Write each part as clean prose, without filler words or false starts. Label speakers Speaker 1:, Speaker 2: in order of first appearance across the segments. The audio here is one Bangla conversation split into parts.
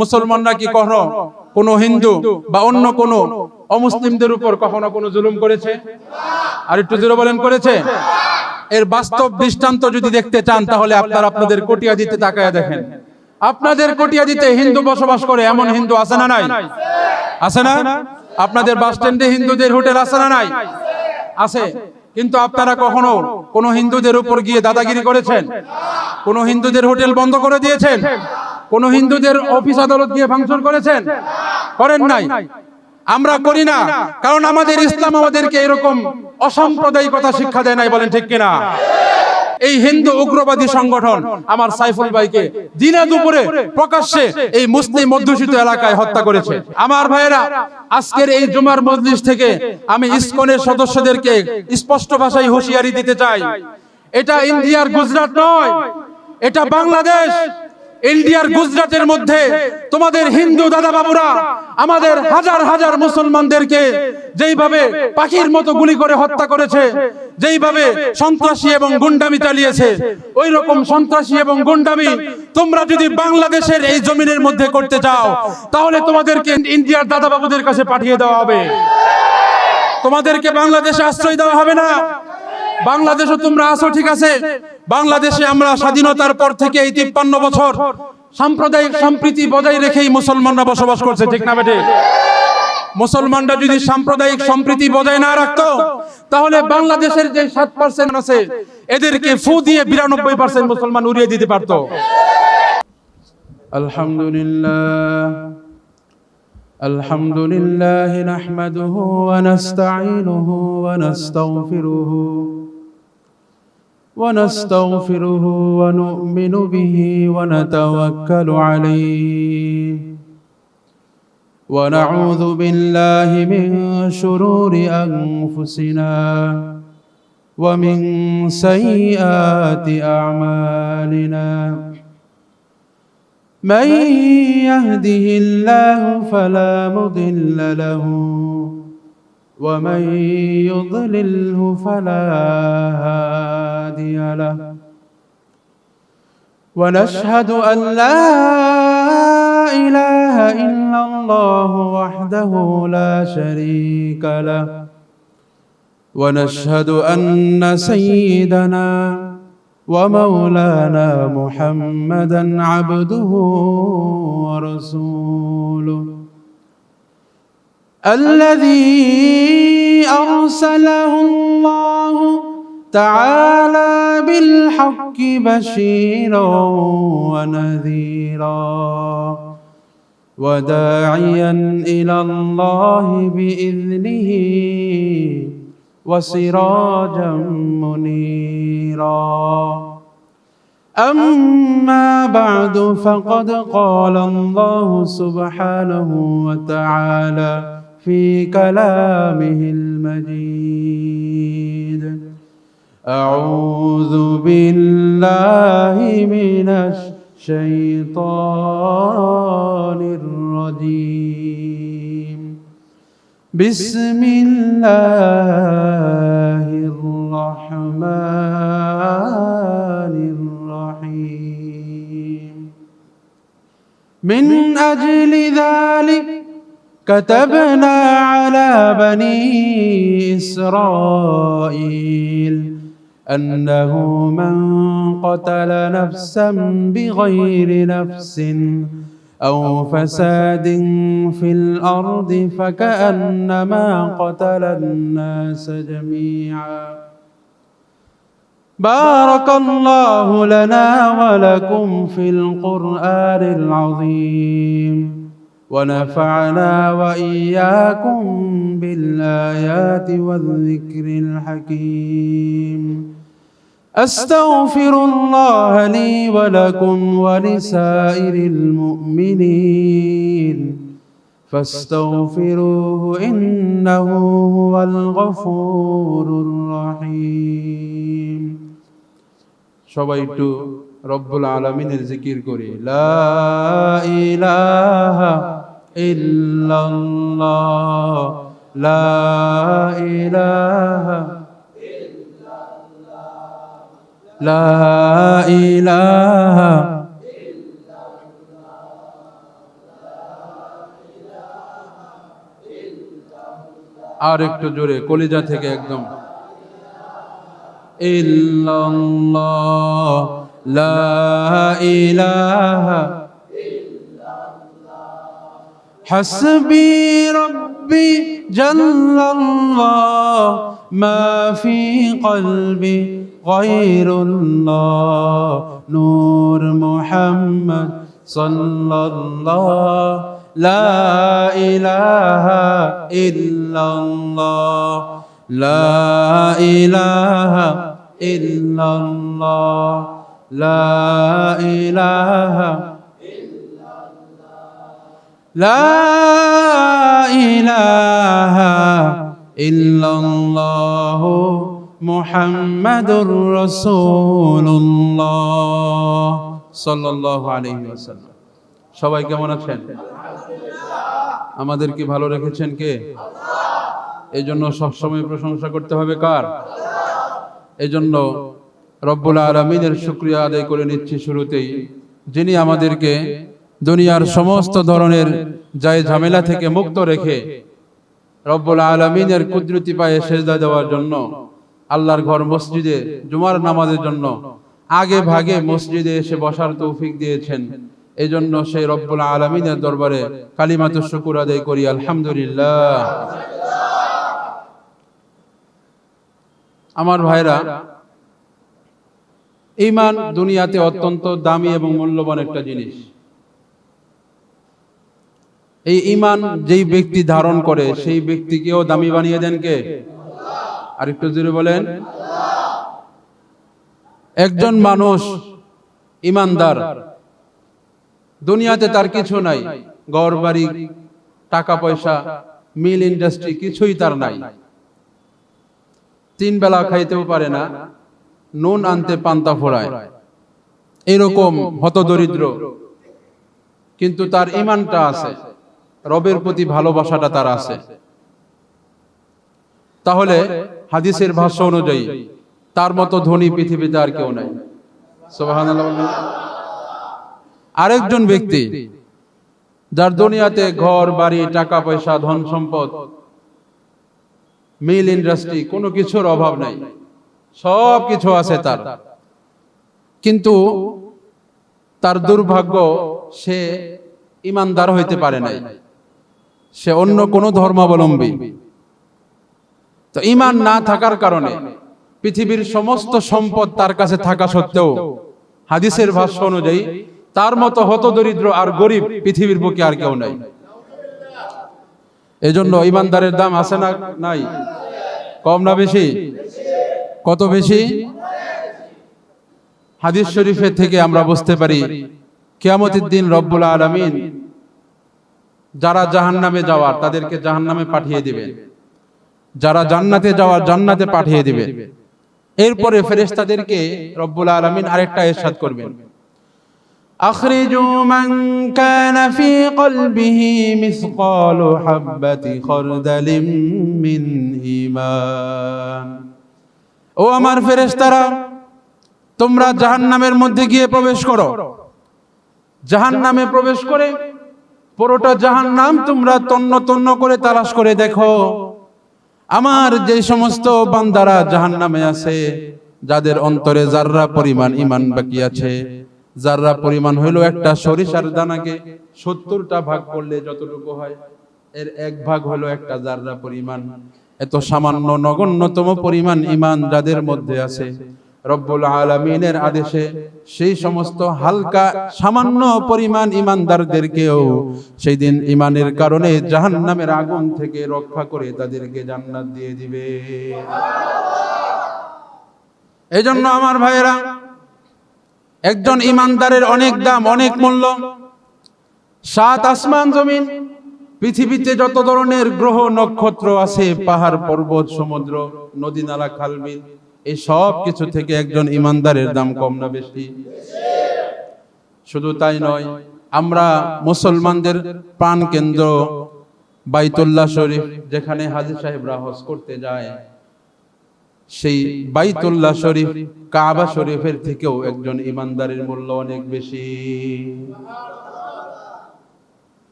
Speaker 1: মুসলমানরা কি কখনো কোনো হিন্দু বা অন্য কোনো অমুসলিমদের উপর কখনো কোনো জুলুম করেছে? আর একটু জোরে বলেন, করেছে? এর বাস্তব দৃষ্টান্ত যদি দেখতে চান তাহলে আপনারা আপনাদের কটিয়াদীতে তাকায়া দেখেন। আপনাদের কটিয়াদীতে হিন্দু বসবাস করে এমন হিন্দু আছে না নাই? আছে না? আপনাদের বাস স্ট্যান্ডে হিন্দুদের হোটেল আছে না নাই? আছে। কিন্তু আপনারা কখনো কোনো হিন্দুদের উপর গিয়ে দাদাগিরি করেছেন? কোনো হিন্দুদের হোটেল বন্ধ করে দিয়েছেন? কোন হিন্দুদের অফিস আদালত দিয়ে ভাঙচুর করেছেন? করেন নাই। আমরা করি না, কারণ আমাদের ইসলাম আমাদেরকে এরকম অসাম্প্রদায়িকতা শিক্ষা দেয় নাই। বলেন ঠিক কিনা? এই হিন্দু উগ্রবাদী সংগঠন আমার সাইফুল ভাইকে দিনে দুপুরে প্রকাশ্যে এই মুসলিম অধ্যুষিত এলাকায় হত্যা করেছে। আমার ভাইয়েরা, আজকের এই জুমার মজলিস থেকে আমি ইসকনের সদস্যদেরকে স্পষ্ট ভাষায় হুঁশিয়ারি দিতে চাই, এটা ইন্ডিয়ার গুজরাট নয়, এটা বাংলাদেশ। ইন্ডিয়ার গুজরাটের মধ্যে তোমাদের হিন্দু দাদা বাবুরা আমাদের হাজার হাজার মুসলমানদেরকে যেইভাবে পাখির মতো গুলি করে হত্যা করেছে, যেইভাবে সন্ত্রাসী এবং গুন্ডামি চালিয়েছে, ওই রকম সন্ত্রাসী এবং গুন্ডামি তোমরা যদি বাংলাদেশের এই জমিনের মধ্যে করতে চাও তাহলে তোমাদেরকে ইন্ডিয়ার দাদা বাবুদের কাছে পাঠিয়ে দেওয়া হবে। তোমাদেরকে বাংলাদেশে আশ্রয় দেওয়া হবে না। বাংলাদেশে তোমরা আসো, ঠিক আছে, বাংলাদেশে আমরা স্বাধীনতার পর থেকে এই 53 বছর সাম্প্রদায়িক সম্প্রীতি বজায় রেখেই মুসলমানরা বসবাস করছে, ঠিক না বেটে? মুসলমানরা যদি সাম্প্রদায়িক সম্প্রীতি বজায় না রাখতো তাহলে বাংলাদেশের যে 7% আছে এদেরকে ফু দিয়ে 92% মুসলমান উড়িয়ে দিতে পারতো। আলহামদুলিল্লাহ আলহামদুলিল্লাহ নাহমাদুহু ওয়া নাস্তাঈনুহু ওয়া নাস্তাগফিরুহু ونستغفره ونؤمن به ونتوكل عليه ونعوذ بالله من شرور أنفسنا ومن سيئات أعمالنا من يهده الله فلا مضل له ومن يضلله فلا هادي له ونشهد أن لا إله إلا الله وحده لا شريك له ونشهد أن سيدنا ومولانا محمدا عبده ورسوله الذي أرسله الله تعالى بالحق بشيرا ونذيرا وداعيا إلى الله بإذنه وسراجا منيرا أما بعد فقد قال الله سبحانه وتعالى في كلامه المجيد أعوذ بالله من الشيطان الرجيم بسم الله الرحمن الرحيم من أجل ذلك كتبنا على بني إسرائيل أنه من قتل نفسا بغير نفس أو فساد في الأرض فكأنما قتل الناس جميعا بارك الله لنا ولكم في القرآن العظيم ونفعنا وإياكم بالآيات والذكر الحكيم أستغفر الله لي ولكم ولسائر المؤمنين فاستغفروه إنه هو الغفور الرحيم شبيتو رب العالمين الذكر كوري لا إله إلا الله لا إله إلا الله لا إله إلا الله আর একটু জোরে কলিজা থেকে একদম। ইল্লাল্লাহ লা ইলাহা হাসবি রব্বি জাল্লাল্লাহ মা ফি কলবি গায়রুল্লাহ নূর মুহাম্মদ সাল্লাল্লাহ লা ইলাহা ইল্লাল্লাহ লা ইলাহা ইল্লাল্লাহ লা ইলাহা লা ইলাহা ইল্লাল্লাহ মুহাম্মাদুর রাসূলুল্লাহ সাল্লাল্লাহু আলাইহি ওয়াসাল্লাম। সবাই কেমন আছেন? আমাদের কি ভালো রেখেছেন কে? এই জন্য সবসময় প্রশংসা করতে হবে কার? এই জন্য রব্বুল আলামিনের শুকরিয়া আদায় করে নিচ্ছি শুরুতেই, যিনি আমাদেরকে দুনিয়ার সমস্ত ধরনের জায় ঝামেলা থেকে মুক্ত রেখে রব্বুল আলামিনের কুদরতি পায়ে সেজদা দেওয়ার জন্য, আল্লাহর ঘর মসজিদে জুমার নামাজের জন্য আগে ভাগে মসজিদে এসে বসার তৌফিক দিয়েছেন। এই জন্য সেই রব্বুল আলামিনের দরবারে কালিমাতু শুকর আদায় করি, আলহামদুলিল্লাহ। আমার ভাইরা, ঈমান দুনিয়াতে অত্যন্ত দামি এবং মূল্যবান একটা জিনিস। এই ঈমান যেই ব্যক্তি ধারণ করে সেই ব্যক্তিকেও দামি বানিয়ে দেন কে? আর একটু জোরে বলেন। একজন মানুষ ঈমানদার, দুনিয়াতে তার কিছু নাই, ঘর বাড়ি, টাকা পয়সা, মিল ইন্ডাস্ট্রি কিছুই তার নাই, 3 বেলা খাইতেও পারে না, নুন আনতে পান্তা ফোড়ায়, এরকম হতদরিদ্র, কিন্তু তার ঈমানটা আছে, রবের প্রতি ভালোবাসাটা তার আছে। তাহলে হাদিসের ভাষ্য অনুযায়ী তার মতো ধনী পৃথিবীতে আর কেউ নাই। সুবহানাল্লাহ। আরেকজন ব্যক্তি যার দুনিয়াতে ঘর বাড়ি, টাকা পয়সা, ধন সম্পদ, মিল ইন্ডাস্ট্রি, কোনো কিছুর অভাব নাই, সব কিছু আছে তার, কিন্তু তার দুর্ভাগ্য সে ঈমানদার হইতে পারে নাই, সে অন্য কোনো ধর্মাবলম্বী। তো ঈমান না থাকার কারণে পৃথিবীর সমস্ত সম্পদ তার কাছে থাকা সত্ত্বেও হাদিসের ভাষ্য অনুযায়ী তার মতো হতদরিদ্র আর গরিব পৃথিবীর বুকে আর কেউ নাই। এজন্য ঈমানদারের দাম আছে না নাই? কম না বেশি? কত বেশি? হাদিস শরীফে থেকে আমরা বুঝতে পারি কিয়ামতের দিন রব্বুল আলামিন যারা জাহান্নামে যাওয়ার তাদেরকে জাহান্নামে পাঠিয়ে দিবেন, যারা জান্নাতে যাওয়ার জান্নাতে পাঠিয়ে দিবেন। এরপরে ফেরেশতাদেরকে রব্বুল আলামিন আরেকটা ইরশাদ করবেন, আখরিজু মান কানা ফি কলবিহি মিসকালু হাববাতি খারদালিম মিন ঈমান। ও আমার ফেরেশতারা, তোমরা জাহান্নামের মধ্যে গিয়ে প্রবেশ করো। জাহান্নামে প্রবেশ করে পুরোটা জাহান্নাম তোমরা তন্ন তন্ন করে তালাশ করে দেখো। আমার যে সমস্ত বান্দারা জাহান্নামে আছে, যাদের অন্তরে জাররা পরিমাণ ঈমান বাকি আছে, জাররা পরিমাণ হইল একটা সরিষার দানাকে 70টা ভাগ করলে যতটুকু হয়, এর 1 ভাগ হলো একটা জাররা পরিমাণ। এত সামান্য নগণ্যতম পরিমাণ ঈমান যাদের মধ্যে আছে, রব্বুল আলামিনের আদেশে সেই সমস্ত হালকা সামান্য পরিমাণ ঈমানদারদেরকেও সেই দিন ঈমানের কারণে জাহান্নামের আগুন থেকে রক্ষা করে তাদেরকে জান্নাত দিয়ে দিবে। এজন্য আমার ভাইয়েরা, একজন ঈমানদারের অনেক দাম, অনেক মূল্য। 7 আসমান জমিন, পৃথিবীতে যত ধরনের গ্রহ নক্ষত্র আছে, পাহাড় পর্বত, সমুদ্র, নদী নালা, খাল বিল, এই সব কিছু থেকে একজন ঈমানদারের দাম কম না বেশি? শুধু তাই নয়, আমরা মুসলমানদের প্রাণ কেন্দ্র বাইতুল্লাহ শরীফ, যেখানে হাজী সাহেবরা হজ করতে যায়, সেই বাইতুল্লাহ শরীফ, কাবা শরীফের থেকেও একজন ঈমানদারের মূল্য অনেক বেশি।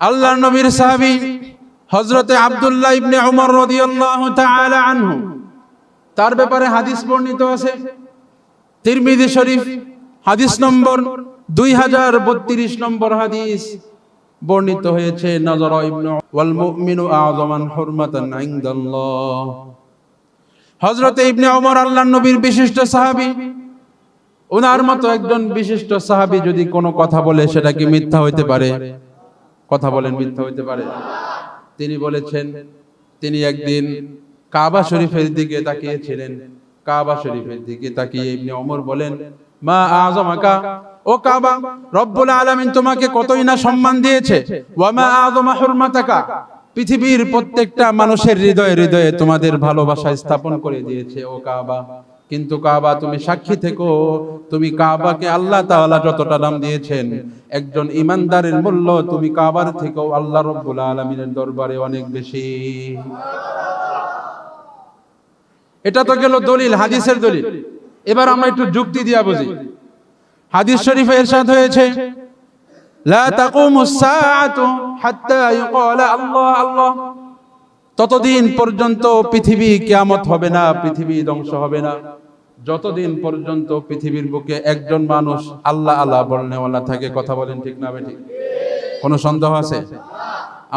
Speaker 1: আল্লাহর নবীর সাহাবী হযরতে আব্দুল্লাহ ইবনে উমর রাদিয়াল্লাহু তাআলা আনহু, তার ব্যাপারে হাদিস বর্ণিত আছে তিরমিজি শরীফ হাদিস নম্বর 2032 নম্বর হাদিস বর্ণিত হয়েছে। নাযারা ইবনে ওয়াল মুমিনু আযমান হুরমাতান ইনদাল্লাহ। হযরতে ইবনে ওমর আল্লাহর নবীর বিশিষ্ট সাহাবী, ওনার মতো একজন বিশিষ্ট সাহাবী যদি কোনো কথা বলে সেটা কি মিথ্যা হইতে পারে? কথা বলেন, মিথ্যা হইতে পারে? তিনি বলেছেন, তিনি একদিন কাবা শরীফের দিকে তাকিয়েছিলেন। কাবা শরীফের দিকে তাকিয়ে ইবনে ওমর বলেন, মা আযমাকা, ও কাবা, রব্বুল আলামিন তোমাকে কতই না সম্মান দিয়েছে। ওয়া মা আযমা হুরমাতাকা, পৃথিবীর প্রত্যেকটা মানুষের হৃদয়ে হৃদয়ে তোমাদের ভালোবাসা স্থাপন করে দিয়েছে ও কাবা। কিন্তু কাবা, তুমি সাক্ষী থেকো, তুমি কাবাকে আল্লাহ তাআলা যতটা দাম দিয়েছেন, একজন ইমানদারের মূল্য তুমি কাবার থেকেও আল্লাহ রব্বুল আলামিনের দরবারে অনেক বেশি। এটা তো গেল দলিল, হাদিসের দলিল। এবার আমরা একটু যুক্তি দিয়া বুঝি। হাদিস শরীফে ইরশাদ হয়েছে, লা তাকুমুস সাআতু হাত্তা ইউকালা আল্লাহ আল্লাহ, ততদিন পর্যন্ত পৃথিবী কিয়ামত হবে না, পৃথিবী ধ্বংস হবে না, যতদিন পর্যন্ত পৃথিবীর বুকে একজন মানুষ আল্লাহ আল্লাহ বলনেওয়ালা থাকে। কথা বলেন ঠিক না বেঠিক? কোনো সন্দেহ আছে?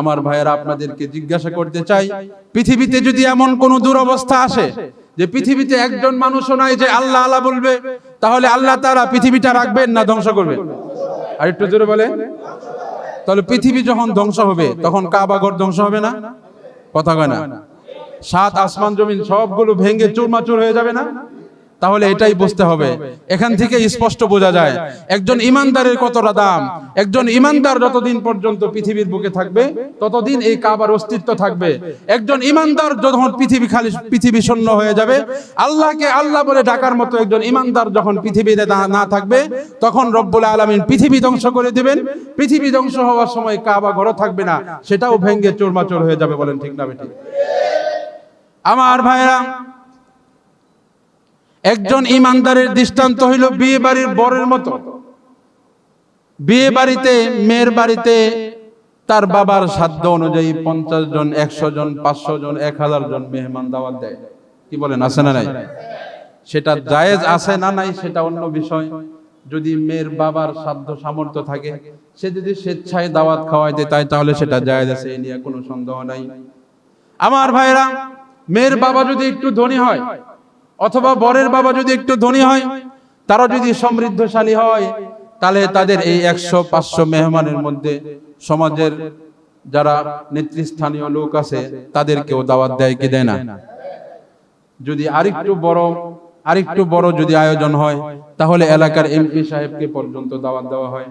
Speaker 1: আমার ভাইয়েরা, আপনাদেরকে জিজ্ঞাসা করতে চাই, পৃথিবীতে যদি এমন কোন দুরবস্থা আসে যে পৃথিবীতে একজন মানুষও নাই যে আল্লাহ আল্লাহ বলবে, তাহলে আল্লাহ তাআলা পৃথিবীটা রাখবেন না ধ্বংস করবেন? আর একটু জোরে বলে। তাহলে পৃথিবী যখন ধ্বংস হবে তখন কাবা ঘর ধ্বংস হবে না? কথা কয় না? সাত আসমান জমিন সবগুলো ভেঙে চুরমাচুর হয়ে যাবে না? তাহলে এটাই বুঝতে হবে, এখান থেকে স্পষ্ট বোঝা যায় একজন ইমানদারের কতটা দাম। একজন ইমানদার যতদিন পর্যন্ত পৃথিবীর বুকে থাকবে ততদিন এই কাবার অস্তিত্ব থাকবে। একজন ইমানদার যখন পৃথিবী শূন্য হয়ে যাবে, আল্লাহকে আল্লাহ বলে ডাকার মতো একজন ইমানদার যখন পৃথিবীতে না থাকবে, তখন রব্বুল আলামিন পৃথিবী ধ্বংস করে দিবেন। পৃথিবী ধ্বংস হওয়ার সময় কাবা ঘরও থাকবে না, সেটাও ভেঙে চুরমাচুর হয়ে যাবে। বলেন ঠিক না বেঠিক? আমার ভাইরা, একজন ইমানদারের দৃষ্টান্ত হইল বিয়ে বাড়ির বরের মতো। বিয়ে বাড়িতে, মেয়ের বাড়িতে তার বাবার সাধ্য অনুযায়ী 50 জন, 100 জন, 500 জন, 1000 জন মেহমান দাওয়াত দেয়। কি বলেন, আছে না নাই? সেটা জায়েজ আছে না নাই সেটা অন্য বিষয়। যদি মেয়ের বাবার সাধ্য সামর্থ্য থাকে, সে যদি স্বেচ্ছায় দাওয়াত খাওয়াইতে তাই, তাহলে সেটা জায়েজ আছে, এ নিয়ে কোনো সন্দেহ নাই। আমার ভাইরা, মেয়ের বাবা যদি একটু ধনী হয় অথবা বরের বাবা যদি একটু ধনী হয়, তারা যদি সমৃদ্ধশালী হয়, তাহলে তাদের এই 100-500 মেহমানের মধ্যে সমাজের যারা নেতৃস্থানীয় লোক আছে তাদেরকেও দাওয়াত দেয় কি দেয় না? যদি আরেকটু বড় যদি আয়োজন হয়, তাহলে এলাকার এমপি সাহেবকে পর্যন্ত দাওয়াত দেওয়া হয়।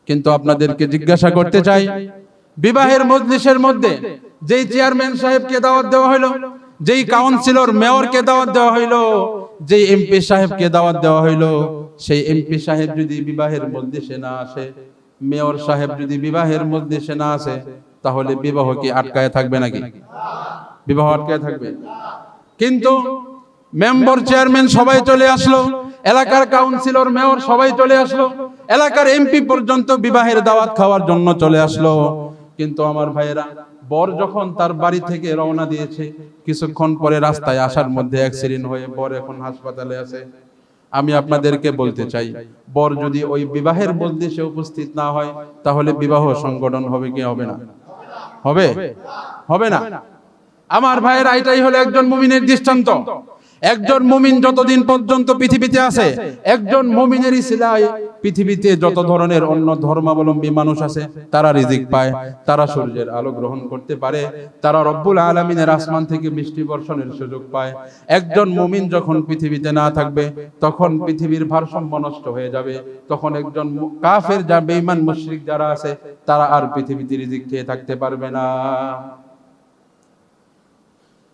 Speaker 1: কিন্তু আপনাদেরকে জিজ্ঞাসা করতে চাই, বিবাহের মজলিসের মধ্যে যেই চেয়ারম্যান সাহেবকে দাওয়াত দেওয়া হলো, যেই কাউন্সিলর মেয়রকে দাওয়াত দেওয়া হইলো, যেই এমপি সাহেবকে দাওয়াত দেওয়া হইলো, সেই এমপি সাহেব যদি বিবাহের মজলিসে না আসে, মেয়র সাহেব যদি বিবাহের মজলিসে না আসে, তাহলে বিবাহ কি আটকায় থাকবে নাকি? বিবাহ আটকায় থাকবে? কিন্তু মেম্বার, চেয়ারম্যান সবাই চলে আসলো, এলাকার কাউন্সিলর, মেয়র সবাই চলে আসলো, এলাকার এমপি পর্যন্ত বিবাহের দাওয়াত খাওয়ার জন্য চলে আসলো। কিন্তু আমার ভাইয়েরা, বর যখন তার বাড়ি থেকে রওনা দিয়েছে, কিছুক্ষণ পরে রাস্তায় আসার মধ্যে অ্যাক্সিডেন্ট হয়ে বর এখন হাসপাতালে আছে। আমি আপনাদেরকে বলতে চাই, বর যদি ওই বিবাহের মজলিসে উপস্থিত না হয়, তাহলে বিবাহ সংগঠন হবে কি হবে না? হবে? হবে না। আমার ভাইয়েরা, এটাই হলো একজন মুমিনের দৃষ্টান্ত। একজন মুমিন যতদিন পর্যন্ত পৃথিবীতে আছে, একজন মুমিনেরই সিলায় পৃথিবীতে যত ধরনের অন্য ধর্মাবলম্বী মানুষ আছে তারা রিজিক পায়, তারা সূর্যের আলো গ্রহণ করতে পারে, তারা রব্বুল আলামিনের আসমান থেকে বৃষ্টি বর্ষণের সুযোগ পায়। একজন মুমিন যখন পৃথিবীতে না থাকবে, তখন পৃথিবীর ভারসাম্য নষ্ট হয়ে যাবে। তখন একজন কাফের, যা বেঈমান মুশরিক যারা আছে, তারা আর পৃথিবীতে রিজিক খেয়ে থাকতে পারবে না।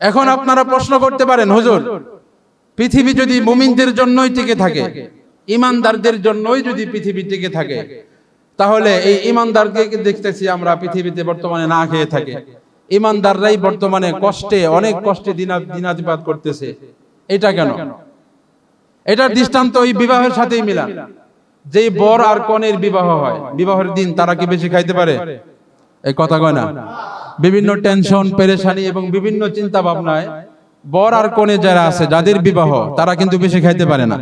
Speaker 1: এখন আপনারা প্রশ্ন করতে পারেন, হুজুর, পৃথিবী যদি মুমিনদের জন্যই টিকে থাকে, ইমানদারদের জন্যই যদি পৃথিবী টিকে থাকে, তাহলে এই ইমানদারকে দেখতেছি আমরা পৃথিবীতে বর্তমানে না খেয়ে থাকে। ইমানদাররাই বর্তমানে কষ্টে, অনেক কষ্টে দিনাতিপাত করতেছে। এটা কেন? এটার দৃষ্টান্ত ওই বিবাহের সাথেই মিলান। যেই বর আর কনের বিবাহ হয়, বিবাহের দিন তারা কি বেশি খাইতে পারে? এই কথা কয় না? বিভিন্ন টেনশন, পেরেশানি এবং বিভিন্ন চিন্তা ভাবনায় বর আর কনে যারা আছে, যাদের বিবাহ, তারা কিন্তু বেশি খাইতে পারে না।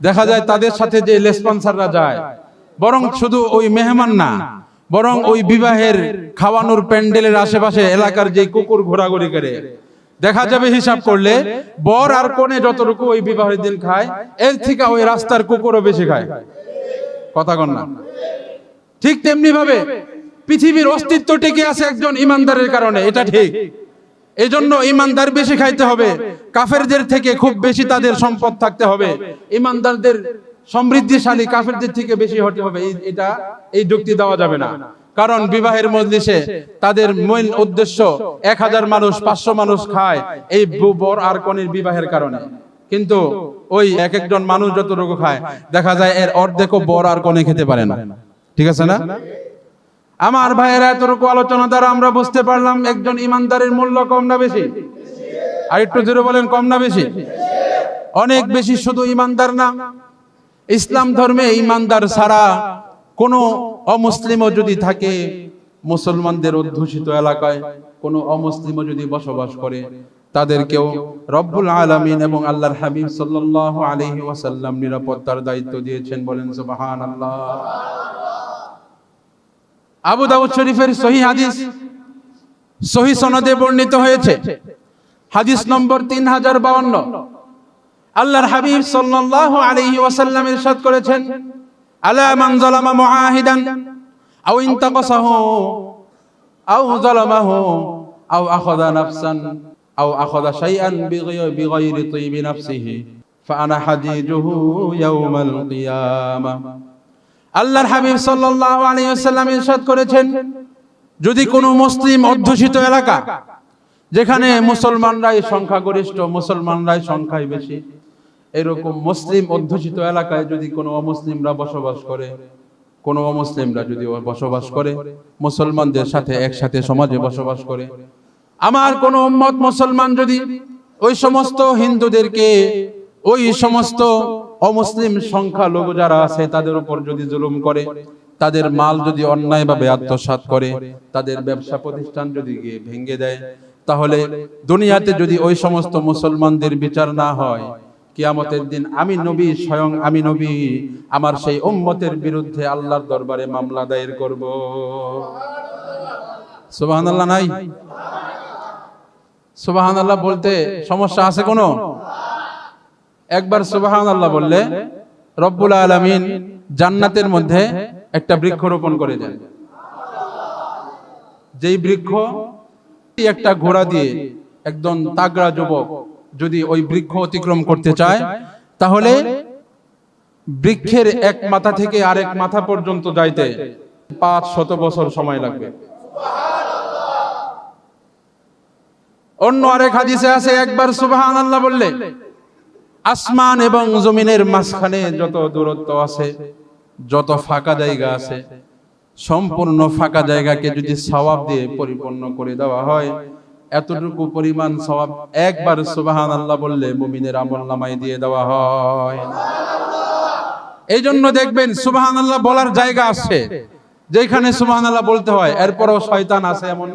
Speaker 1: দেখা যায় তাদের সাথে যে লেসপন্সাররা যায়, বরং শুধু ওই মেহমান না, বরং ওই বিবাহের খাওয়ানোর প্যান্ডেলের আশেপাশে এলাকার যে কুকুর ঘোরাঘুরি করে, দেখা যাবে হিসাব করলে বর আর কনে যতটুকু ওই বিবাহের দিন খায়, এর থেকে ওই রাস্তার কুকুরও বেশি খায়। কথা কন না? ঠিক তেমনি ভাবে পৃথিবীর অস্তিত্ব টিকে আছে একজন ইমানদারের কারণে, এটা ঠিক। এজন্য ইমানদার বেশি খাইতে হবে, কাফেরদের থেকে খুব বেশি তাদের সম্পদ থাকতে হবে, ইমানদারদের সমৃদ্ধিশালী কাফেরদের থেকে বেশি হতে হবে। এই যুক্তি দেওয়া যাবে না, কারণ বিবাহের মজলিসে তাদের মূল উদ্দেশ্য 1000 মানুষ 500 মানুষ খায় এই বর আর কনের বিবাহের কারণে, কিন্তু ওই এক একজন মানুষ যতটুকু খায় দেখা যায় এর অর্ধেকও বর আর কনে খেতে পারে না। ঠিক আছে না? আমার ভাইয়েরা, এতটুকু আলোচনা দ্বারা আমরা বুঝতে পারলাম একজন ইমানদারের মূল্য কম না বেশি? আর একটু জোরে বলেন, কম না বেশি? অনেক বেশি। শুধু ইমানদার না, ইসলাম ধর্মে ইমানদার ছাড়া কোনো অমুসলিমও যদি থাকে, মুসলমানদের অধ্যুষিত এলাকায় কোনো অমুসলিমও যদি বসবাস করে, তাদেরকেও রব্বুল আলামিন এবং আল্লাহর হাবিব সাল্লাল্লাহু আলাইহি ওয়াসাল্লাম নিরাপত্তার দায়িত্ব দিয়েছেন। বলেন সুবহানাল্লাহ। আবু দাউদ শরীফের সহিহ হাদিস, সহিহ সনদে বর্ণিত হয়েছে, হাদিস নম্বর 3052। আল্লাহর হাবিব সাল্লাল্লাহু আলাইহি ওয়াসাল্লাম ইরশাদ করেছেন, আলা মান যালামা মুআহিদান আও ইনতাকাসাহু আও যালামাহু আও আখাযা নাফসান আও আখাযা শাইআন বিগাইরি তিবি নাফসিহি ফাআনা হাদিজুহু ইয়াওমাল কিয়ামাহ। আল্লাহর হাবিব সাল্লাল্লাহু আলাইহি ওয়াসাল্লাম ইরশাদ করেছেন, যদি কোনো মুসলিম অধ্যুষিত এলাকা, যেখানে মুসলমানরাই সংখ্যাগরিষ্ঠ, মুসলমানরাই সংখ্যায় বেশি, এরকম মুসলিম অধ্যুষিত এলাকায় যদি কোনো অমুসলিমরা বসবাস করে, কোনো অমুসলিমরা যদি বসবাস করে, মুসলমানদের সাথে একসাথে সমাজে বসবাস করে, আমার কোন উম্মত মুসলমান যদি ওই সমস্ত হিন্দুদেরকে, ওই সমস্ত অমুসলিম সংখ্যালঘু যারা আছে তাদের উপর যদি জুলুম করে, তাদের মাল যদি অন্যায়ভাবে আত্মসাৎ করে, তাদের ব্যবসা প্রতিষ্ঠান যদি গিয়ে ভেঙে দেয়, তাহলে দুনিয়াতে যদি ওই সমস্ত মুসলমানদের বিচার না হয়, কিয়ামতের দিন আমি নবী, স্বয়ং আমি নবী আমার সেই উম্মতের বিরুদ্ধে আল্লাহর দরবারে মামলা দায়ের করব। সুবহানাল্লাহ নাই? সুবহানাল্লাহ বলতে সমস্যা আছে কোনো? একবার সুবহানাল্লাহ বললে রব্বুল আলামিন জান্নাতের মধ্যে একটা বৃক্ষ রোপণ করে দেন। যেই বৃক্ষ, একটা ঘোড়া দিয়ে একজন তাগড়া যুবক যদি ওই বৃক্ষ অতিক্রম করতে চায়, তাহলে বৃক্ষের এক মাথা থেকে আরেক মাথা পর্যন্ত যাইতে 500 বছর সময় লাগবে। অন্য আরেক হাদিসে আছে, একবার সুবহানাল্লাহ বললে আসমান এবং জমিনের মাঝখানে যত দূরত্ব আছে, যত ফাঁকা জায়গা আছে, সম্পূর্ণ ফাঁকা জায়গাকে যদি সওয়াব দিয়ে পরিপূর্ণ করে দেওয়া হয়, এতটুকু পরিমাণ সওয়াব একবার সুবহানাল্লাহ বললে মুমিনের আমলনামায় দিয়ে দেওয়া হয়। এই জন্য দেখবেন সুবহানাল্লাহ বলার জায়গা আছে যেখানে সুবহানাল্লাহ বলতে হয়। এরপরও শয়তান আছে এমন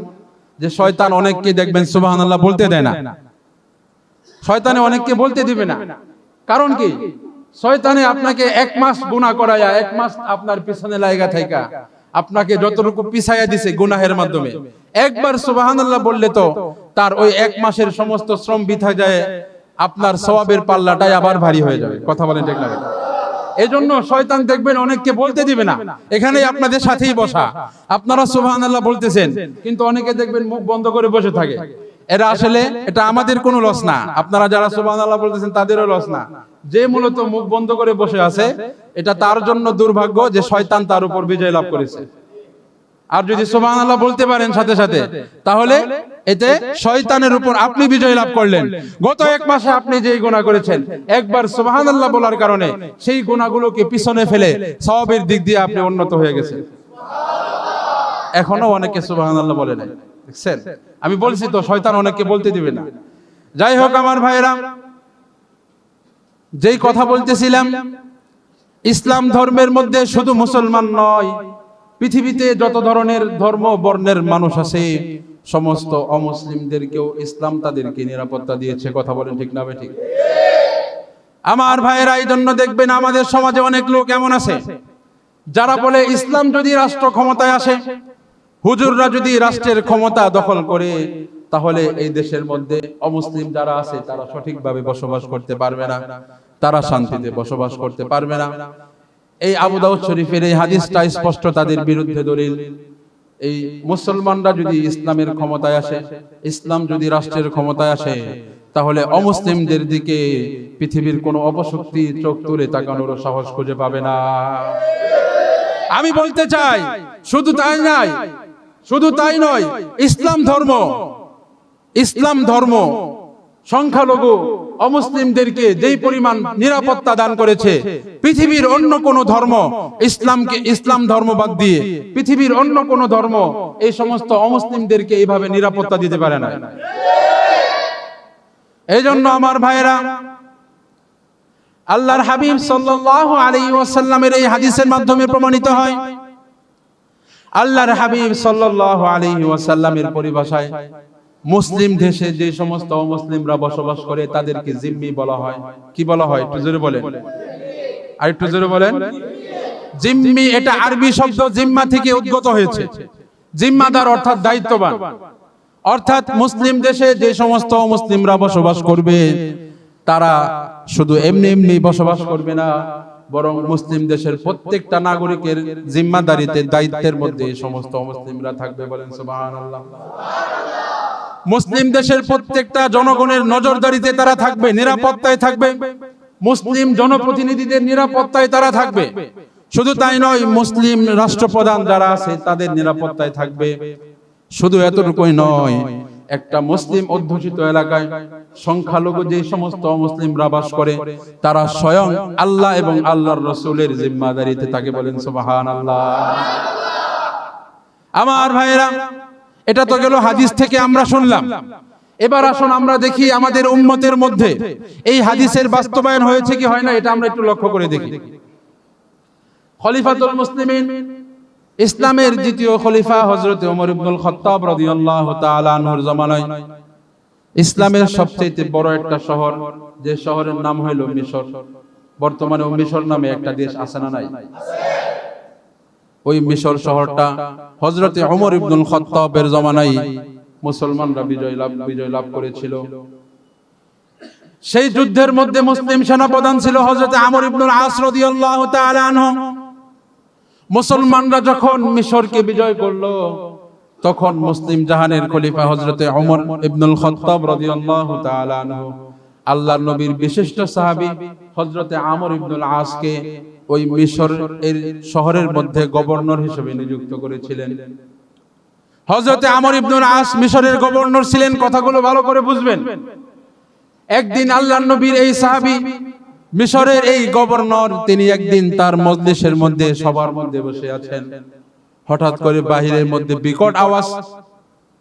Speaker 1: যে শয়তান অনেককে দেখবেন সুবহানাল্লাহ বলতে দেয় না, শয়তানে অনেককে বলতে দিবে না। কারণ কি? শয়তানে আপনাকে 1 মাস গুনাহ করায়া, 1 মাস আপনার পিছনে লাগা থাকা আপনাকে যতটুকু পিছাইয়া দিছে গুনাহের মাধ্যমে, একবার সুবহানাল্লাহ বললে তো তার ওই 1 মাসের সমস্ত শ্রম বৃথা যায়, আপনার সওয়াবের পাল্লাটাই আবার ভারী হয়ে যাবে। কথা বলেন ঠিক না? এজন্য শয়তান দেখবেন অনেককে বলতে দিবে না। এখানেই আপনাদের সাথেই বসা, আপনারা সুবহানাল্লাহ বলতেছেন, কিন্তু অনেকে দেখবেন মুখ বন্ধ করে বসে থাকে। এরা আসলে, এটা আমাদের কোনো লস না, আপনারা যারা সুবহানাল্লাহ বলতেছেন তাদেরও লস না। যে মূলত মুখ বন্ধ করে বসে আছে, এটা তার জন্য দুর্ভাগ্য যে শয়তান তার উপর বিজয় লাভ করেছে। আর যদি সুবহানাল্লাহ বলতে পারেন সাথে সাথে, তাহলে এতে শয়তানের উপর আপনি বিজয় লাভ করলেন। গত 1 মাসে আপনি যেই গুনাহ করেছেন, একবার সুবহানাল্লাহ বলার কারণে সেই গুনাহগুলোকে পিছনে ফেলে সওয়াবের দিক দিয়ে আপনি উন্নত হয়ে গেছেন। এখনো অনেকে সুবহানাল্লাহ বলে নাই, দেখছেন? আমি বলছি তো শয়তান অনেককে বলতে দিবে না। যাই হোক আমার ভাইরা, যেই কথা বলতেছিলাম, ইসলাম ধর্মের মধ্যে শুধু মুসলমান নয়, পৃথিবীতে যত ধরনের ধর্ম বর্ণের মানুষ আছে সমস্ত অমুসলিমদেরকেও ইসলাম তাদেরকে নিরাপত্তা দিয়েছে। কথা বলেন ঠিক না ঠিক? আমার ভাইয়েরা, এই জন্য দেখবেন আমাদের সমাজে অনেক লোক এমন আছে যারা বলে ইসলাম যদি রাষ্ট্র ক্ষমতায় আসে, হুজুররা যদি রাষ্ট্রের ক্ষমতা দখল করে, তাহলে এই দেশের মধ্যে অমুসলিম যারা আছে তারা সঠিকভাবে বসবাস করতে পারবে না, তারা শান্তিতে বসবাস করতে পারবে না। এই আবু দাউদ শরীফের এই হাদিসটা স্পষ্ট তাদের বিরুদ্ধে দলিল। এই মুসলমানরা যদি ইসলামের ক্ষমতায় আসে, ইসলাম যদি রাষ্ট্রের ক্ষমতায় আসে, তাহলে অমুসলিমদের দিকে পৃথিবীর কোনো অপশক্তি চোখ তুলে তাকানোর সাহস খুঁজে পাবে না। আমি বলতে চাই, শুধু তাই নয়, ইসলাম ধর্ম সংখ্যালঘু অমুসলিমদেরকে যেই পরিমাণ নিরাপত্তা দান করেছে, পৃথিবীর অন্য কোন ধর্ম ইসলাম ধর্ম বাদ দিয়ে পৃথিবীর অন্য কোন ধর্ম এই সমস্ত অমুসলিমদেরকে এইভাবে নিরাপত্তা দিতে পারে না। এই জন্য আমার ভাইয়েরা, আল্লাহর হাবিব সাল্লাল্লাহু আলাইহি ওয়াসাল্লামের এই হাদিসের মাধ্যমে প্রমাণিত হয়, আল্লাহর হাবিব সাল্লাল্লাহু আলাইহি ওয়াসাল্লামের পরিভাষায় মুসলিম দেশে যে সমস্ত অমুসলিমরা বসবাস করে তাদেরকে জিম্মি বলা হয়। কি বলা হয়? একটু জোরে বলেন, আর একটু জোরে বলেন। জিম্মি, এটা আরবি শব্দ জিম্মা থেকে উদ্গত হয়েছে। জিম্মাদার অর্থাৎ দায়িত্ববান। অর্থাৎ মুসলিম দেশে যে সমস্ত মুসলিমরা বসবাস করবে, তারা শুধু এমনি বসবাস করবে না, বরং মুসলিম দেশের প্রত্যেকটা নাগরিকের জিম্মাদারিতে, দায়িত্বের মধ্যে এই সমস্ত মুসলিমরা থাকবে। বলেন সুবহানাল্লাহ। মুসলিম দেশের প্রত্যেকটা জনগণের নজরদারিতে তারা থাকবে, নিরাপত্তায় থাকবে। মুসলিম জনপ্রতিনিধিদের নিরাপত্তায় তারা থাকবে। শুধু তাই নয়, মুসলিম রাষ্ট্রপ্রধান যারা আছে তাদের নিরাপত্তায় থাকবে। শুধু এতটুকুই নয়, একটা মুসলিম অধ্যুষিত এলাকায় সংখ্যালঘু যে সমস্ত মুসলিমরা বাস করে, তারা স্বয়ং আল্লাহ এবং আল্লাহর রাসূলের জিম্মাদারিতে থাকে। বলেন সুবহানাল্লাহ। আমার ভাইয়েরা, এটা তো গেল হাদিস থেকে আমরা শুনলাম। এবার আসুন আমরা দেখি আমাদের উম্মতের মধ্যে এই হাদিসের বাস্তবায়ন হয়েছে কি হয় না, এটা আমরা একটু লক্ষ্য করে দেখি। খলিফাতুল মুসলিমিন, ইসলামের দ্বিতীয় খলিফা হযরত ওমর ইবনুল খাত্তাব রাদিয়াল্লাহু তাআলা আনহুর জামানায় ইসলামের সবচেয়ে বড় একটা শহর, যে শহরের নাম হলো মিশর। বর্তমানে মিশর নামে একটা দেশ আছে না নাই? ওই মিশর শহরটা হযরত ওমর ইবনুল খাত্তাবের জামানায় মুসলমানরা বিজয় লাভ করেছিল। সেই যুদ্ধের মধ্যে মুসলিম সেনাপ্রধান ছিল হযরত আমর ইবনুল আস রাদিয়াল্লাহু তাআলা আনহু। মুসলমানরা যখন মিশরকে বিজয় করলো, তখন মুসলিম জাহানের খলিফা হযরত ওমর ইবনুল খাত্তাব রাদিয়াল্লাহু তাআলা আনহু আল্লাহর নবীর বিশিষ্ট সাহাবী হযরত আমর ইবনুল আসকে ওই মিশর এর শহরের মধ্যে গভর্নর হিসেবে নিযুক্ত করেছিলেন। হযরত আমর ইবনুল আস মিশরের গভর্নর ছিলেন, কথাগুলো ভালো করে বুঝবেন। একদিন আল্লাহর নবীর এই সাহাবী মিশরের এই গভর্নর, তিনি একদিন তার মজলিসের মধ্যে সবার মধ্যে বসে আছেন। হঠাৎ করে বাহিরের মধ্যে বিকট আওয়াজ,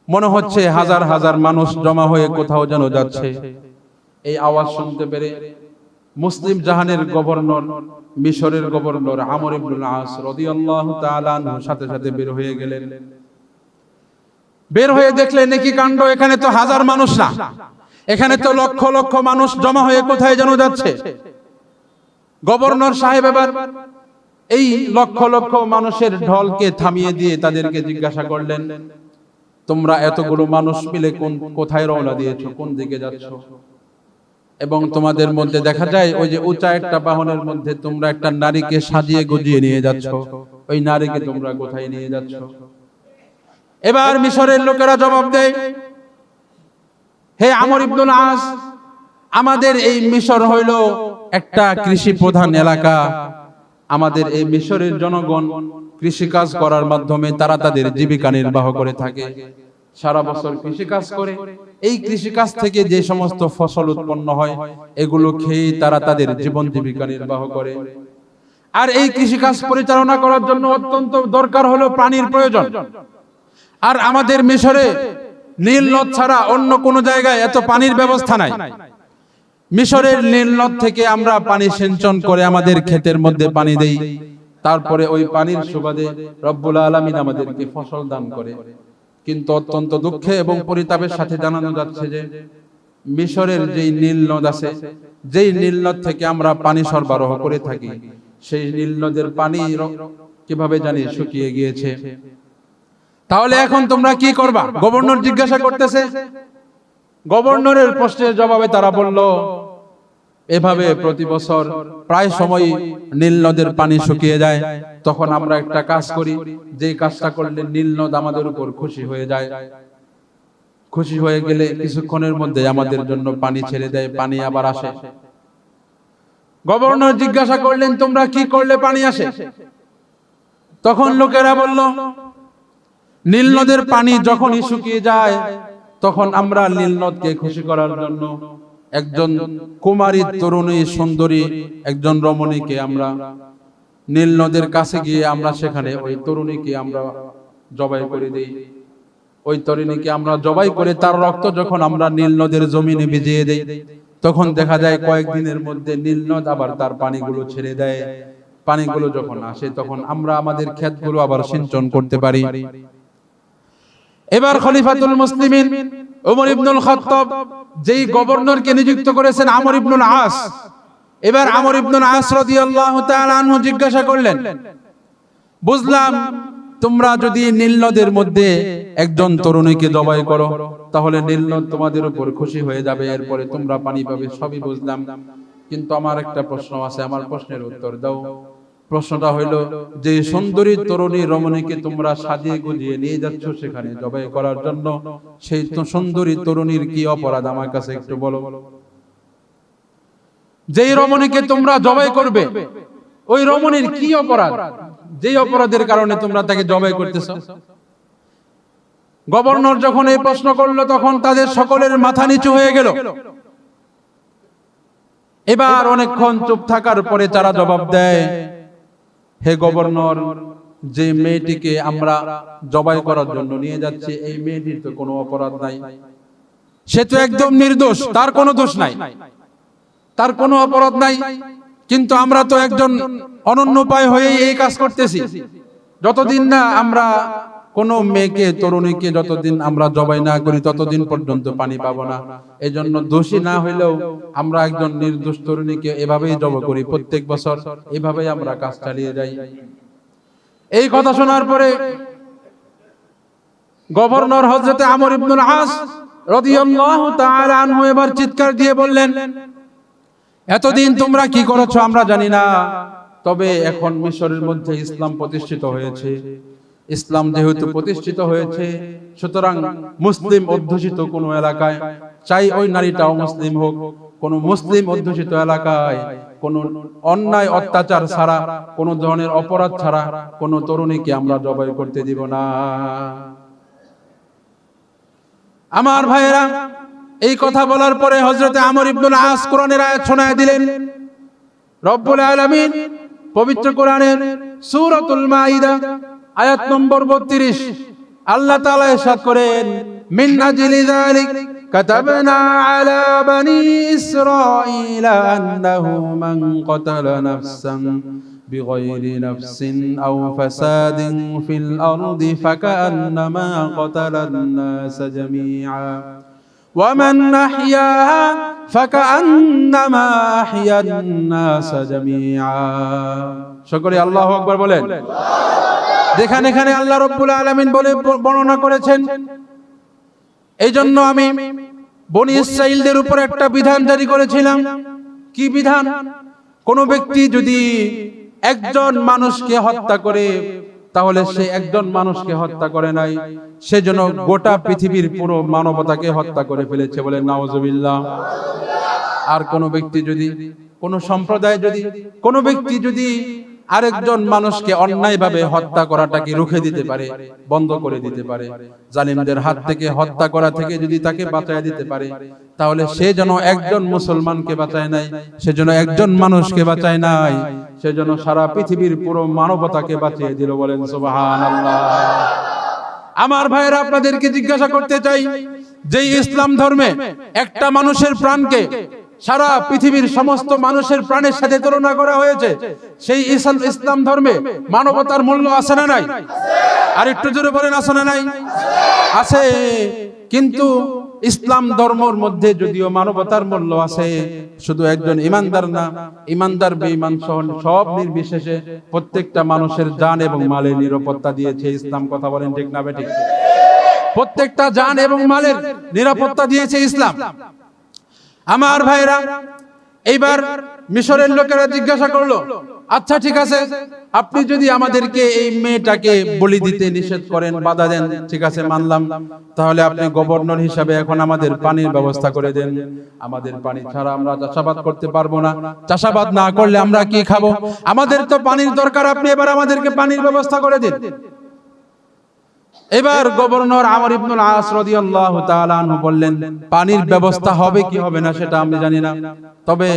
Speaker 1: মনে হচ্ছে হাজার হাজার মানুষ জমা হয়ে কোথাও যেন যাচ্ছে। এই আওয়াজ শুনতে পেরে মুসলিম জাহানের গভর্নর, মিশরের গভর্নর আমর ইবনুল আস রাদিয়াল্লাহু তাআলা আনহু সাথে সাথে বের হয়ে গেলেন। বের হয়ে দেখলেন কি কাণ্ড, এখানে তো হাজার মানুষ না, এখানে তো লক্ষ লক্ষ মানুষ জমা হয়ে কোথায় যেন যাচ্ছে। গভর্নর সাহেব এবার এই লক্ষ লক্ষ মানুষের ঢলকে থামিয়ে দিয়ে তাদেরকে জিজ্ঞাসা করলেন, তোমরা এতগুলো মানুষ মিলে কোথায় রওনা দিয়েছো, কোন দিকে যাচ্ছ? এবং তোমাদের মধ্যে দেখা যায় ওই যে উঁচা একটা বাহনের মধ্যে তোমরা একটা নারীকে সাজিয়ে গুজিয়ে নিয়ে যাচ্ছ, ওই নারীকে তোমরা কোথায় নিয়ে যাচ্ছ? এবার মিশরের লোকেরা জবাব দেয়, হে আমর ইবনুল আস, আমাদের এই মিশর হইল একটা কৃষি প্রধান এলাকা। আমাদের এই মিশরের জনগণ কৃষিকাজ করার মাধ্যমে তারা তাদের জীবিকা নির্বাহ করে থাকে। সারা বছর কৃষিকাজ করে এই কৃষিকাজ থেকে যে সমস্ত ফসল উৎপন্ন হয়, এগুলো খেয়ে তারা তাদের জীবন জীবিকা নির্বাহ করে। আর এই কৃষিকাজ পরিচালনা করার জন্য অত্যন্ত দরকার হলো পানির প্রয়োজন। আর আমাদের মিশরে নীল নদ ছাড়া অন্য কোনো জায়গায় এত পানির ব্যবস্থা নাই। মিশরের নীল নদ থেকে আমরা পানি সিঞ্চন করে আমাদের ক্ষেতের মধ্যে পানি দেই, তারপরে ওই পানির সুবাদে রব্বুল আলামিন আমাদেরকে ফসল দান করে। কিন্তু অত্যন্ত দুঃখে এবং পরিতাপের সাথে জানানো যাচ্ছে যে মিশরের যেই নীল নদ আছে, যেই নীল নদ থেকে আমরা পানি সরবরাহ করে থাকি, সেই নীল নদের পানি কিভাবে জানি শুকিয়ে গিয়েছে। তাহলে এখন তোমরা কি করবা? গভর্নর জিজ্ঞাসা করতেছে। গভর্নরের প্রশ্নের জবাবে তারা বলল, এভাবে প্রতি বছর প্রায় সময় নীল নদের পানি শুকিয়ে যায়, তখন আমরা একটা কাজ করি, যে কাজটা করলে নীল নদ আমাদের উপর খুশি হয়ে যায়, খুশি হয়ে গেলে কিছুক্ষণের মধ্যে আমাদের জন্য পানি ছেড়ে দেয়, পানি আবার আসে। গভর্নর জিজ্ঞাসা করলেন, তোমরা কি করলে পানি আসে? তখন লোকেরা বলল, নীল নদের পানি যখনই শুকিয়ে যায় তখন আমরা নীল নদকে খুশি করার জন্য একজন কুমারী তরুণী সুন্দরী একজন রমণীকে আমরা নীল নদের কাছে গিয়ে আমরা সেখানে ওই তরুণীকে আমরা জবাই করে দেই। ওই তরুণীকে আমরা জবাই করে তার রক্ত যখন আমরা নীল নদের জমিনে ভিজিয়ে দেই, তখন দেখা যায় কয়েকদিনের মধ্যে নীল নদ আবার তার পানিগুলো ছেড়ে দেয়। পানিগুলো যখন আসে তখন আমরা আমাদের ক্ষেতগুলো আবার সিঞ্চন করতে পারি। এবার খলিফাতুল মুসলিমিন ওমর ইবনুল খাত্তাব যেই গভর্নরকে নিযুক্ত করেছেন আমর ইবনুল আস, এবার আমর ইবনুল আস রাদিয়াল্লাহু তাআলা আনহু জিজ্ঞাসা করলেন, বুঝলাম তোমরা যদি নীল নদের মধ্যে একজন তরুণীকে জবাই করো তাহলে নীল নদ তোমাদের উপর খুশি হয়ে যাবে, এরপরে তোমরা পানি পাবে, সবই বুঝলাম, কিন্তু আমার একটা প্রশ্ন আছে, আমার প্রশ্নের উত্তর দাও। প্রশ্নটা হইল, যে সুন্দরী তরুণী রমণীকে তোমরা সাজিয়ে গুজিয়ে নিয়ে যাচ্ছ সেখানে জবাই করার জন্য, সেই সুন্দরী তরুণীর কি অপরাধ আমার কাছে একটু বলো। যেই রমণীকে তোমরা জবাই করবে ওই রমণীর কি অপরাধ, যেই অপরাধের কারণে তোমরা তাকে জবাই করতেছ? গভর্নর যখন এই প্রশ্ন করলো তখন তাদের সকলের মাথা নিচু হয়ে গেল। এবার অনেকক্ষণ চুপ থাকার পরে তারা জবাব দেয়, হে গভর্নর, যে মেয়েটিকে আমরা জবাই করার জন্য নিয়ে যাচ্ছি এই মেয়েটির তো কোনো অপরাধ নাই, সে তো একদম নির্দোষ, তার কোনো দোষ নাই, তার কোনো অপরাধ নাই, কিন্তু আমরা তো একজন অনন্যোপায় হয়ে এই কাজ করতেছি। যতদিন না আমরা কোনো মেয়েকে তরুণীকে যতদিন আমরা জবাই না করি ততদিন পর্যন্ত পানি পাবো না। এজন্য দোষী না হইলেও আমরা একজন নির্দোষ তরুণীকে এভাবেই জবাই করি প্রত্যেক বছর, এভাবেই আমরা কাজ চালিয়ে যাই। এই কথা শোনার পরে গভর্নর হযরতে আমর ইবনুল আস রাদিয়াল্লাহু তাআলা আনহু এবার চিৎকার দিয়ে বললেন, এতদিন তোমরা কি করেছো আমরা জানি না, তবে এখন মিশরের মধ্যে ইসলাম প্রতিষ্ঠিত হয়েছে। ইসলাম যেহেতু প্রতিষ্ঠিত হয়েছে সুতরাং মুসলিম অধ্যুষিত কোনো এলাকায়, চাই ওই নারীটাও মুসলিম হোক, কোন মুসলিম অধ্যুষিত এলাকায় কোন অন্যায় অত্যাচার ছাড়া, কোন ধরনের অপরাধ ছাড়া কোন তরুণীকে আমরা জবাই করতে দিব না। আমার ভাইয়েরা, এই কথা বলার পরে হযরতে আমর ইবনুল আস কোরআনের আয়াত শোনায় দিলেন। রব্বুল আলামিন পবিত্র কোরআনের সূরাতুল মাইদা আয়াত নম্বর 32 আল্লাহ তাআলা ইরশাদ করেন, মিন আজলি যালিক কাতাবনা আলা বানি ইসরাঈলা আন্নাহু মান কাতালা নাফসান বিগাইরি নাফসিন আও ফাসাদিন ফিল আরদি ফাকান্নামা কাতালান নাস জামিআ ওয়া মান আহইয়াহা ফাকান্নামা আহইয়ান নাস জামিআ। সকলে আল্লাহু আকবার বলেন। যেখানে এখানে আল্লাহ রাব্বুল আলামিন বলে বর্ণনা করেছেন, এই জন্য আমি বনি ইসরাঈলদের উপর একটা বিধান জারি করেছিলাম। কি বিধান? কোন ব্যক্তি যদি একজন মানুষকে হত্যা করে তাহলে সে একজন মানুষকে হত্যা করে নাই, সেজন্য গোটা পৃথিবীর পুরো মানবতাকে হত্যা করে ফেলেছে, বলে নাউজুবিল্লাহ। আর কোন ব্যক্তি যদি, কোন সম্প্রদায় যদি, কোন ব্যক্তি যদি আরেকজন মানুষকে অন্যায়ভাবে হত্যা করাটাকে রুখে দিতে পারে, বন্ধ করে দিতে পারে, জালিমদের হাত থেকে হত্যা করা থেকে যদি তাকে বাঁচায় দিতে পারে, তাহলে সে যেন একজন মুসলমানকে বাঁচায় নাই, সেজন্য একজন মানুষকে বাঁচায় নাই, সেজন্য সারা পৃথিবীর পুরো মানবতাকে বাঁচিয়ে দিল, বলেন সুবহানাল্লাহ। আমার ভাইয়েরা, আপনাদেরকে জিজ্ঞাসা করতে চাই, যে ইসলাম ধর্মে একটা মানুষের প্রাণকে সারা পৃথিবীর সমস্ত মানুষের প্রাণের সাথে তুলনা করা হয়েছে, সেই ইসলাম ধর্মে মানবতার মূল্য আছে না নাই? আর একটু জোরে বলেন, আছে না নাই? আছে। কিন্তু ইসলাম ধর্মের মধ্যে যদিও মানবতার মূল্য আছে, শুধু একজন ইমানদার না, ইমানদার বেঈমান সহ সব নির্বিশেষে প্রত্যেকটা মানুষের জান এবং মালের নিরাপত্তা দিয়েছে ইসলাম। কথা বলেন ঠিক না বেঠিক? প্রত্যেকটা জান এবং মালের নিরাপত্তা দিয়েছে ইসলাম। আমার ভাইরা, এইবার মিশরের লোকেরা জিজ্ঞাসা করলো, আচ্ছা ঠিক আছে, আপনি যদি আমাদেরকে এই মেয়েটাকে বলি দিতে নিষেধ করেন, বাধা দেন, ঠিক আছে মানলাম, তাহলে আপনি গভর্নর হিসাবে এখন আমাদের পানির ব্যবস্থা করে দেন। আমাদের পানি ছাড়া আমরা চাষাবাদ করতে পারবো না, চাষাবাদ না করলে আমরা কি খাবো? আমাদের তো পানির দরকার, আপনি এবার আমাদেরকে পানির ব্যবস্থা করে দিন। এবার গভর্নর আমর ইবনুল আস রাদিয়াল্লাহু তাআলা আনহু বললেন, পানির ব্যবস্থা হবে কি হবে না সেটা আমি জানি না, তবে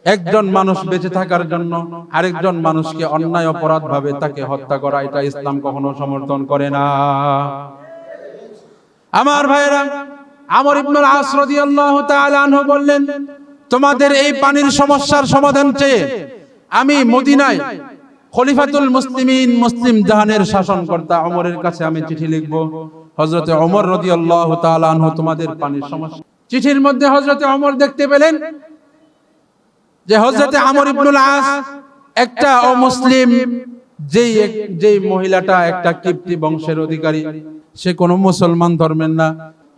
Speaker 1: একজন মানুষ বেঁচে থাকার জন্য আরেকজন মানুষকে অন্যায় অপরাধ ভাবে তাকে হত্যা করা, এটা ইসলাম কখনো সমর্থন করে না। আমার ভাইরা, আমর ইবনুল আস রাদিয়াল্লাহু তাআলা আনহু বললেন, তোমাদের এই পানির সমস্যার সমাধান চেয়ে আমি মদিনায় খলিফাতুল মুসলিমিন, মুসলিম জাহানের শাসনকর্তা ওমরের কাছে আমি চিঠি লিখব। হযরতে ওমর রাদিয়াল্লাহু তাআলা আনহু তোমাদের পানির সমস্যা। চিঠির মধ্যে হযরতে ওমর দেখতে পেলেন যে হযরতে আমর ইবনুল আস একটা অমুসলিম, যেই মহিলাটা একটা কিপ্তি বংশের অধিকারী, সে কোনো মুসলমান ধর্মের না,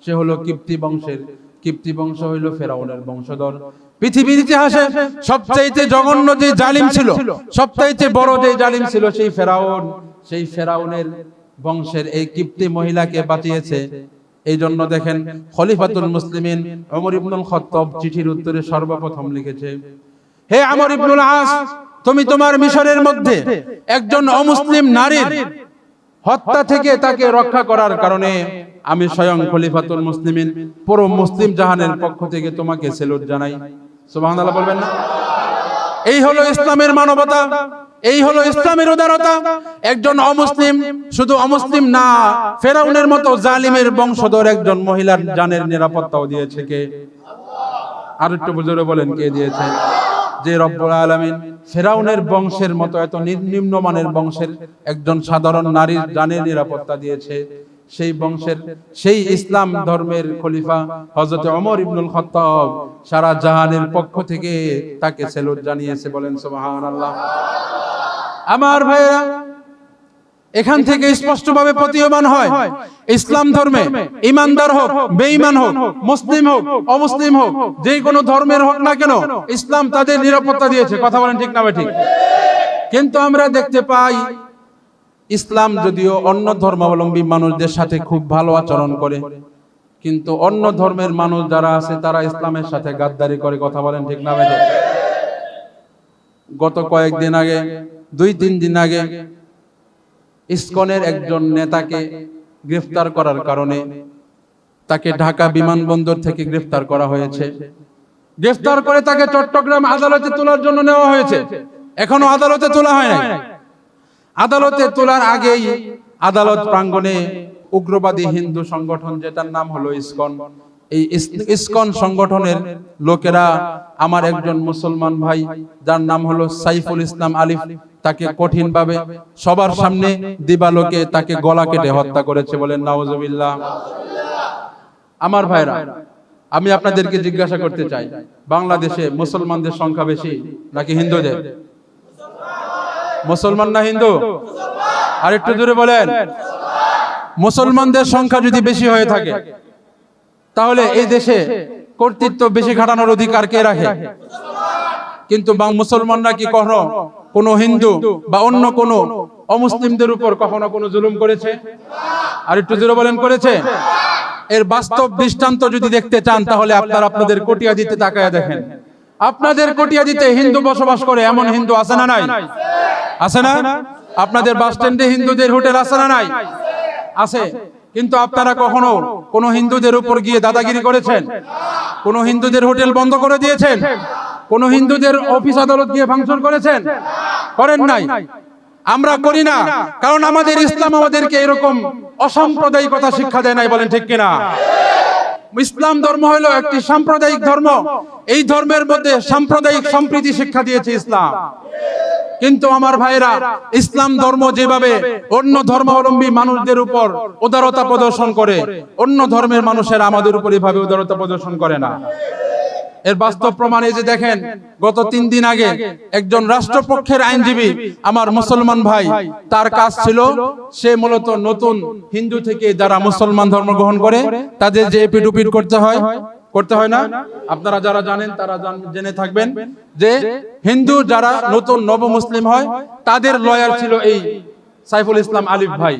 Speaker 1: সে হলো কিপ্তি বংশের। কিপ্তি বংশ হইল ফেরাউনের বংশধর। পৃথিবীর ইতিহাসে সবচাইতে জঘন্য যে জালিম ছিল, সবচাইতে বড় যে জালিম ছিল সেই ফেরাউন। সেই ফেরাউনের বংশের এই কিপ্তি মহিলাকে বাঁচিয়েছে। এই জন্য দেখেন খলিফাতুল মুসলিমিন ওমর ইবনুল খাত্তাব চিঠির উত্তরে সর্বপ্রথম লিখেছে, হে আমর ইবনুল আস, তুমি তোমার মিশরের মধ্যে একজন অমুসলিম নারীর হত্যা থেকে তাকে রক্ষা করার কারণে আমি স্বয়ং খলিফাতুল মুসলিমিন পুরো মুসলিম জাহানের পক্ষ থেকে তোমাকে স্যালুট জানাই। সুবহানাল্লাহ বলবেন না? এই হলো ইসলামের মানবতা, এই হলো ইসলামের উদারতা। একজন অমুসলিম, শুধু অমুসলিম না, ফেরাউনের মতো জালিমের বংশধর একজন মহিলার জানের নিরাপত্তাও দিয়েছে কে? আর একটু বুঝে বলেন, কে দিয়েছে? যে রব্বুল আলামিন ফেরাউনের বংশের মতো এত নিম্নমানের বংশের একজন সাধারণ নারীর জানের নিরাপত্তা দিয়েছে, সেই বংশের, সেই ইসলাম ধর্মের খলিফা হযরত ওমর ইবনুল খাত্তাব সারা জাহানের পক্ষ থেকে তাকে স্যালুট জানিয়েছে। বলেন সুবহানাল্লাহ। আমার ভাইরা, এখান থেকে স্পষ্টভাবে প্রতীয়মান হয় ইসলাম ধর্মে ইমানদার হোক, বেঈমান হোক, মুসলিম হোক, অমুসলিম হোক, যে কোনো ধর্মের হোক না কেন, ইসলাম তাদের নিরাপত্তা দিয়েছে। কথা বলেন ঠিক না ঠিক? কিন্তু আমরা দেখতে পাই ইসলাম যদিও অন্য ধর্মাবলম্বী মানুষদের সাথে খুব ভালো আচরণ করে, কিন্তু অন্য ধর্মের মানুষ যারা আছে তারা ইসলামের সাথে গাদ্দারি করে। কথা বলেন ঠিক না ঠিক? গত কয়েকদিন আগে, 2-3 দিন আগে ইসকনের একজন নেতাকে গ্রেফতার করার কারণে তাকে ঢাকা বিমানবন্দর থেকে গ্রেফতার করা হয়েছে। গ্রেফতার করে তাকে চট্টগ্রাম আদালতে তোলার জন্য নেওয়া হয়েছে। এখনো আদালতে তোলা হয় নাই। আদালতে তোলার আগেই আদালত প্রাঙ্গণে উগ্রবাদী হিন্দু সংগঠন, যেটার নাম হলো ইসকন, এই ইসকন সংগঠনের লোকেরা আমার একজন মুসলমান ভাই যার নাম হলো সাইফুল ইসলাম আলিফ, তাকে কঠিনভাবে সবার সামনে দিবালোকে তাকে গলা কেটে হত্যা করেছে। বলেন নাউজুবিল্লাহ। আমার ভাইরা, আমি আপনাদেরকে জিজ্ঞাসা করতে চাই, বাংলাদেশে মুসলমানদের সংখ্যা বেশি নাকি হিন্দুদের? মুসলমান না হিন্দু? আর একটু জোরে বলেন। মুসলমানদের সংখ্যা যদি বেশি হয়ে থাকে, তাহলে এই দেশে কর্তৃত্ব বেশি খাটানোর অধিকার কে রাখে? কিন্তু মুসলমানরা কি কখনো কোনো হিন্দু বা অন্য কোনো অমুসলিমদের উপর কখনো কোনো জুলুম করেছে? আর একটু জোরে বলেন, করেছে? এর বাস্তব দৃষ্টান্ত যদি দেখতে চান, তাহলে আপনারা আপনাদের কটিয়াদিতে তাকায়া দেখেন। আপনাদের কটিয়াদিতে হিন্দু বসবাস করে এমন হিন্দু আছে না নাই? আছে না? আপনাদের বাস স্ট্যান্ডে হিন্দুদের হোটেল আছে না নাই? আছে। কিন্তু আপনারা কখনো কোন হিন্দুদের উপর গিয়ে দাদাগিরি করেছেন? কোন হিন্দুদের হোটেল বন্ধ করে দিয়েছেন? কোন হিন্দুদের অফিস আদালত গিয়ে ভাঙচুর করেছেন? করেন নাই। আমরা করি না, কারণ আমাদের ইসলাম আমাদেরকে এরকম অসাম্প্রদায়িকতা শিক্ষা দেয় নাই। বলেন ঠিক কিনা? ইসলাম ধর্ম হলো একটি সাম্প্রদায়িক ধর্ম। এই ধর্মের মধ্যে সাম্প্রদায়িক সম্প্রীতি শিক্ষা দিয়েছে ইসলাম। কিন্তু আমার ভাইরা, ইসলাম ধর্ম যেভাবে অন্য ধর্মাবলম্বী মানুষদের উপর উদারতা প্রদর্শন করে, অন্য ধর্মের মানুষেরা আমাদের উপর এভাবে উদারতা প্রদর্শন করে না। এর বাস্তব প্রমাণ এই যে দেখেন, গত 3 দিন আগে একজন রাষ্ট্রপক্ষের আইনজীবী আমার মুসলমান ভাই, তার কাজ ছিল সে মূলত নতুন হিন্দু থেকে যারা মুসলমান ধর্ম গ্রহণ করে তাদের যে এপিডুপিট করতে হয় না, আপনারা যারা জানেন তারা জেনে থাকবেন যে হিন্দু যারা নতুন নব মুসলিম হয় তাদের লয়ার ছিল এই সাইফুল ইসলাম আলিফ ভাই।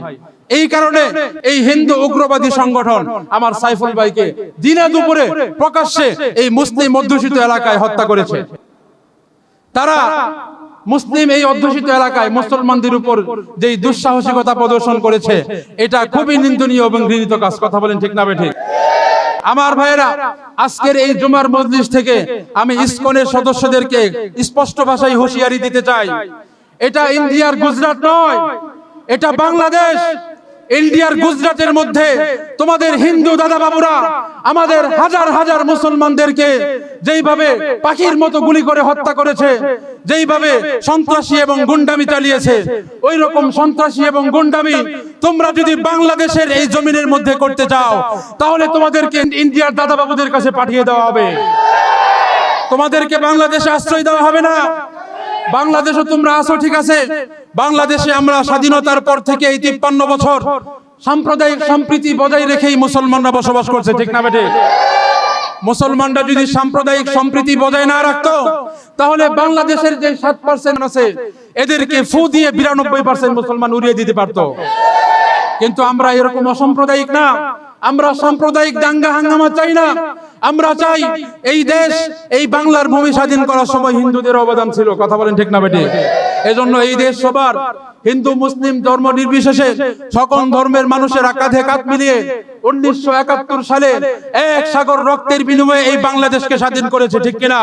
Speaker 1: এই কারণে এই হিন্দু উগ্রবাদী সংগঠন আমার সাইফুল ভাইকে দিনে দুপুরে প্রকাশ্যে এই মুসলিম অধ্যুষিত এলাকায় হত্যা করেছে। তারা মুসলিম এই অধ্যুষিত এলাকায় মুসলমানদের উপর যেই দুঃসাহসিকতা প্রদর্শন করেছে, এটা খুবই নিন্দনীয় এবং ঘৃণিত কাজ। কথা বলেন ঠিক না বেঠিক? আমার ভাইয়েরা, আজকের এই জুমার মজলিস থেকে আমি ইসকনের সদস্যদেরকে স্পষ্ট ভাষায় হুঁশিয়ারি দিতে চাই, এটা ইন্ডিয়ার গুজরাট নয়, এটা বাংলাদেশ। ইন্ডিয়ার গুজরাটের মধ্যে তোমাদের হিন্দু দাদা বাবুরা আমাদের হাজার হাজার মুসলমানদেরকে যেইভাবে পাখির মতো গুলি করে হত্যা করেছে, যেইভাবে সন্ত্রাসী এবং গুন্ডামি চালিয়েছে, ওই রকম সন্ত্রাসী এবং গুন্ডামি তোমরা যদি বাংলাদেশের এই জমিনের মধ্যে করতে চাও, তাহলে তোমাদেরকে ইন্ডিয়ার দাদা বাবুদের কাছে পাঠিয়ে দেওয়া হবে। তোমাদেরকে বাংলাদেশে আশ্রয় দেওয়া হবে না। বাংলাদেশে তোমরা আসো ঠিক আছে, বাংলাদেশে আমরা স্বাধীনতার পর থেকে এই 53 বছর সাম্প্রদায়িক সম্প্রীতি বজায় রেখেই মুসলমানরা বসবাস করছে, ঠিক না বেঠিক? মুসলমানরা যদি সাম্প্রদায়িক সম্প্রীতি বজায় না রাখতো, তাহলে বাংলাদেশের যে 7% আছে এদেরকে ফু দিয়ে 92% মুসলমান উড়িয়ে দিতে পারতো। কিন্তু আমরা এরকম অসাম্প্রদায়িক না, আমরা সাম্প্রদায়িক দাঙ্গা হাঙ্গামা চাই না। আমরা চাই এই দেশ, এই বাংলার ভূমি স্বাধীন করার সময় হিন্দুদের অবদান ছিল। কথা বলেন ঠিক না বেঠিক? এজন্য এই দেশ সবার, হিন্দু মুসলিম ধর্ম নির্বিশেষে সকল ধর্মের মানুষের কাঁধে কাঁধ মিলিয়ে 1971 সালে এক সাগর রক্তের বিনিময়ে এই বাংলাদেশকে স্বাধীন করেছে, ঠিক কিনা?